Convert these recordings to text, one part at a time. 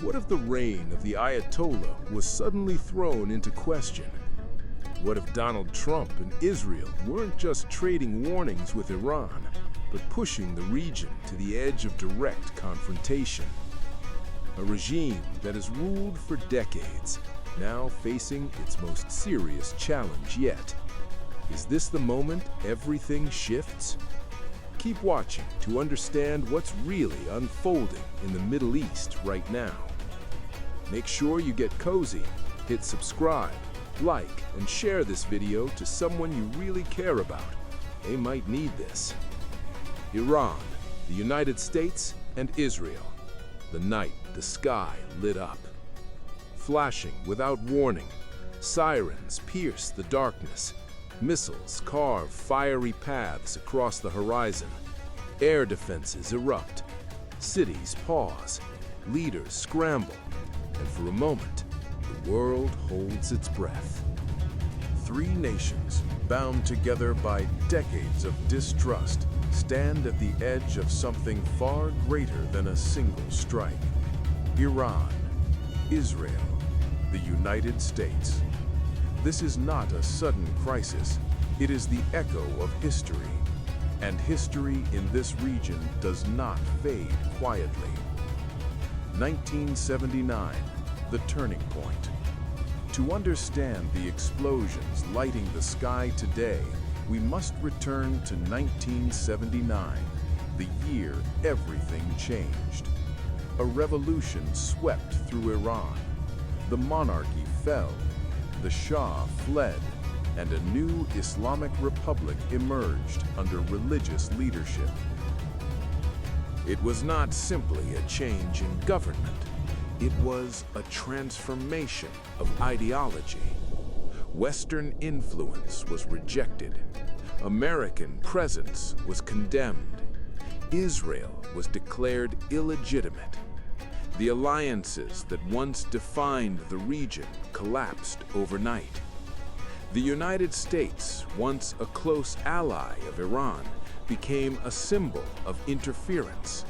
What if the reign of the Ayatollah was suddenly thrown into question? What if Donald Trump and Israel weren't just trading warnings with Iran, but pushing the region to the edge of direct confrontation? A regime that has ruled for decades, now facing its most serious challenge yet. Is this the moment everything shifts? Keep watching to understand what's really unfolding in the Middle East right now. Make sure you get cozy, hit subscribe, like, and share this video to someone you really care about. They might need this. Iran, the United States, and Israel. The night, the sky lit up. Flashing without warning, sirens pierce the darkness. Missiles carve fiery paths across the horizon. Air defenses erupt. Cities pause. Leaders scramble. And for a moment, the world holds its breath. Three nations, bound together by decades of distrust, stand at the edge of something far greater than a single strike. Iran, Israel, the United States. This is not a sudden crisis. It is the echo of history. And history in this region does not fade quietly. 1979, the turning point. To understand the explosions lighting the sky today, we must return to 1979, the year everything changed. A revolution swept through Iran. The monarchy fell. The Shah fled, and a new Islamic republic emerged under religious leadership. It was not simply a change in government. It was a transformation of ideology. Western influence was rejected. American presence was condemned. Israel was declared illegitimate. The alliances that once defined the region collapsed overnight. The United States, once a close ally of Iran, became a symbol of interference.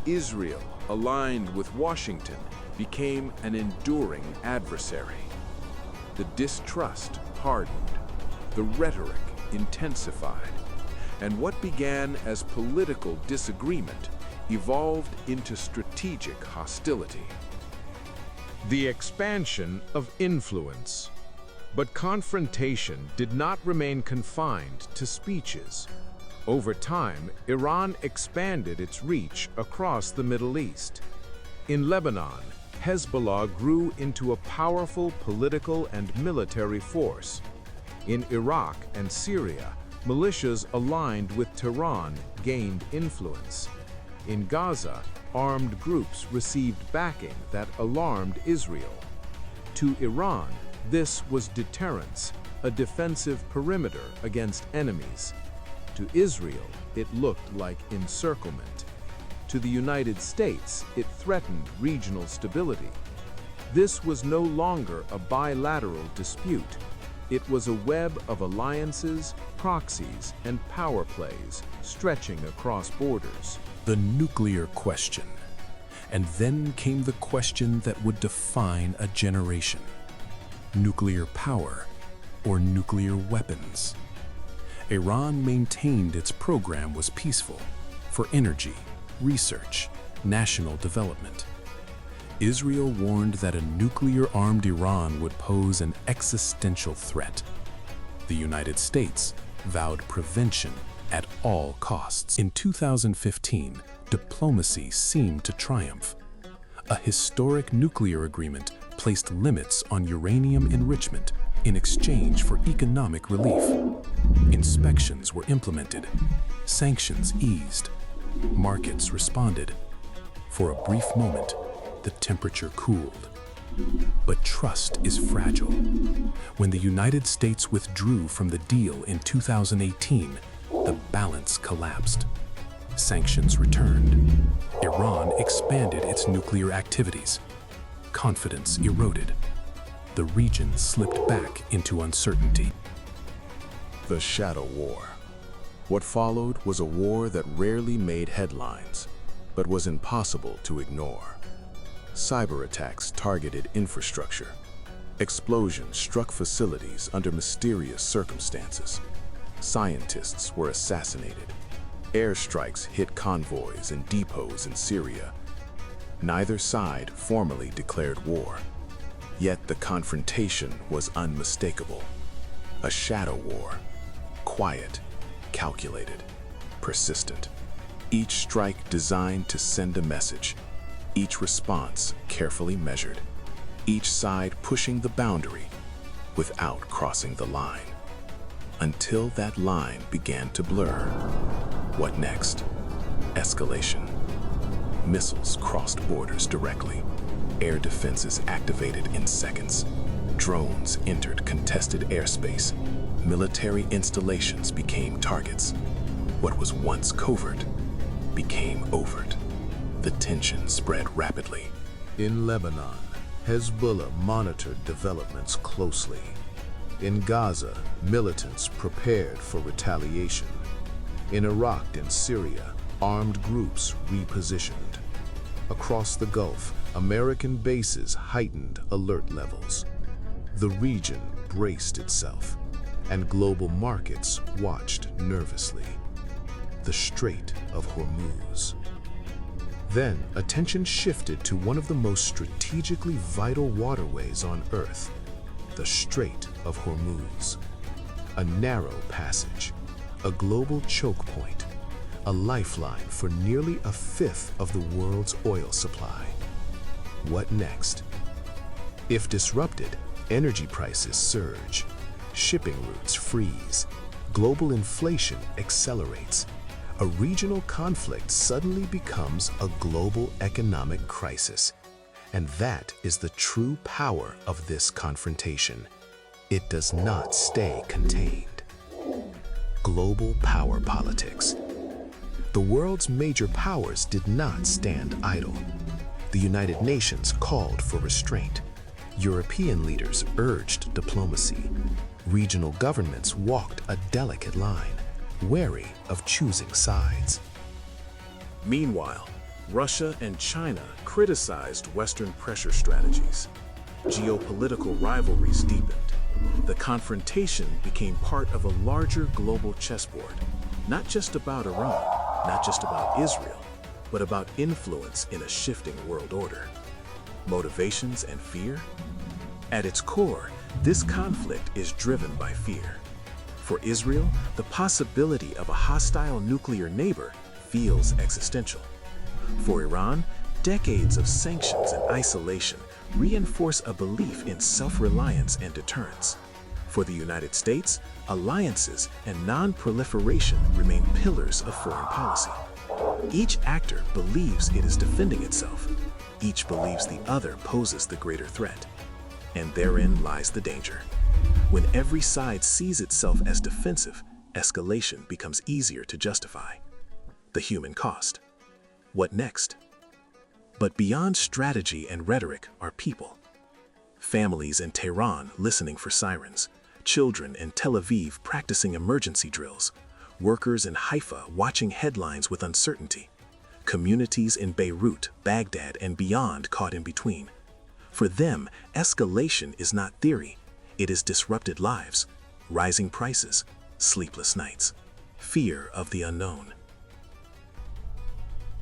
Israel, aligned with Washington, became an enduring adversary. The distrust hardened, the rhetoric intensified, and what began as political disagreement evolved into strategic hostility. The expansion of influence. But confrontation did not remain confined to speeches. Over time, Iran expanded its reach across the Middle East. In Lebanon, Hezbollah grew into a powerful political and military force. In Iraq and Syria, militias aligned with Tehran gained influence. In Gaza, armed groups received backing that alarmed Israel. To Iran, this was deterrence, a defensive perimeter against enemies. To Israel, it looked like encirclement. To the United States, it threatened regional stability. This was no longer a bilateral dispute. It was a web of alliances, proxies, and power plays stretching across borders. The nuclear question. And then came the question that would define a generation. Nuclear power or nuclear weapons. Iran maintained its program was peaceful for energy, research, national development. Israel warned that a nuclear-armed Iran would pose an existential threat. The United States vowed prevention at all costs. In 2015, diplomacy seemed to triumph. A historic nuclear agreement placed limits on uranium enrichment in exchange for economic relief. Inspections were implemented, sanctions eased, markets responded. For a brief moment, the temperature cooled. But trust is fragile. When the United States withdrew from the deal in 2018, the balance collapsed. Sanctions returned. Iran expanded its nuclear activities. Confidence eroded. The region slipped back into uncertainty. The Shadow War. What followed was a war that rarely made headlines, but was impossible to ignore. Cyber attacks targeted infrastructure. Explosions struck facilities under mysterious circumstances. Scientists were assassinated. Airstrikes hit convoys and depots in Syria. Neither side formally declared war. Yet the confrontation was unmistakable. A shadow war. Quiet, calculated, persistent. Each strike designed to send a message. Each response carefully measured. Each side pushing the boundary without crossing the line. Until that line began to blur. What next? Escalation. Missiles crossed borders directly. Air defenses activated in seconds. Drones entered contested airspace. Military installations became targets. What was once covert became overt. The tension spread rapidly. In Lebanon, Hezbollah monitored developments closely. In Gaza, militants prepared for retaliation. In Iraq and Syria, armed groups repositioned. Across the Gulf, American bases heightened alert levels. The region braced itself, and global markets watched nervously. The Strait of Hormuz. Then, attention shifted to one of the most strategically vital waterways on Earth, the Strait of Hormuz. A narrow passage, a global choke point, a lifeline for nearly a fifth of the world's oil supply. What next? If disrupted, energy prices surge, shipping routes freeze, global inflation accelerates. A regional conflict suddenly becomes a global economic crisis. And that is the true power of this confrontation. It does not stay contained. Global power politics. The world's major powers did not stand idle. The United Nations called for restraint. European leaders urged diplomacy. Regional governments walked a delicate line, wary of choosing sides. Meanwhile, Russia and China criticized Western pressure strategies. Geopolitical rivalries deepened. The confrontation became part of a larger global chessboard, not just about Iran, not just about Israel, but about influence in a shifting world order. Motivations and fear? At its core, this conflict is driven by fear. For Israel, the possibility of a hostile nuclear neighbor feels existential. For Iran, decades of sanctions and isolation reinforce a belief in self-reliance and deterrence. For the United States, alliances and non-proliferation remain pillars of foreign policy. Each actor believes it is defending itself. Each believes the other poses the greater threat. And therein lies the danger. When every side sees itself as defensive, escalation becomes easier to justify. The human cost. What next? But beyond strategy and rhetoric are people. Families in Tehran listening for sirens, children in Tel Aviv practicing emergency drills, workers in Haifa watching headlines with uncertainty, communities in Beirut, Baghdad, and beyond caught in between. For them, escalation is not theory. It is disrupted lives, rising prices, sleepless nights, fear of the unknown.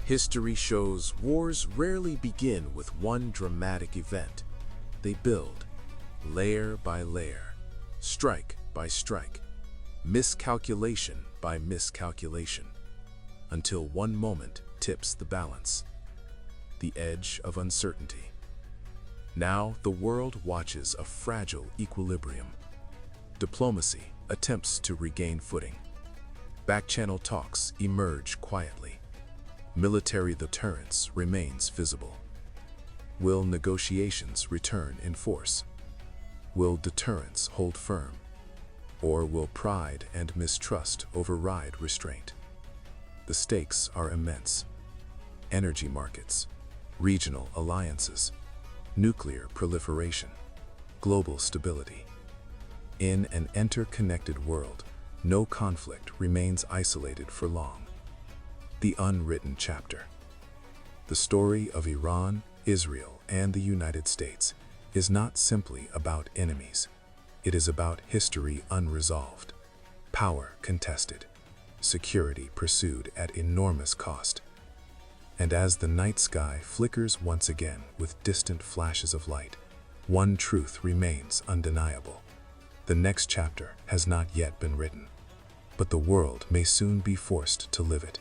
History shows wars rarely begin with one dramatic event. They build, layer by layer, strike by strike, miscalculation by miscalculation, until one moment tips the balance, the edge of uncertainty. Now the world watches a fragile equilibrium. Diplomacy attempts to regain footing. Back-channel talks emerge quietly. Military deterrence remains visible. Will negotiations return in force? Will deterrence hold firm? Or will pride and mistrust override restraint? The stakes are immense. Energy markets, regional alliances, nuclear proliferation, global stability. In an interconnected world, no conflict remains isolated for long. The unwritten chapter. The story of Iran, Israel, and the United States is not simply about enemies. It is about history unresolved, power contested, security pursued at enormous cost. And as the night sky flickers once again with distant flashes of light, one truth remains undeniable. The next chapter has not yet been written, but the world may soon be forced to live it.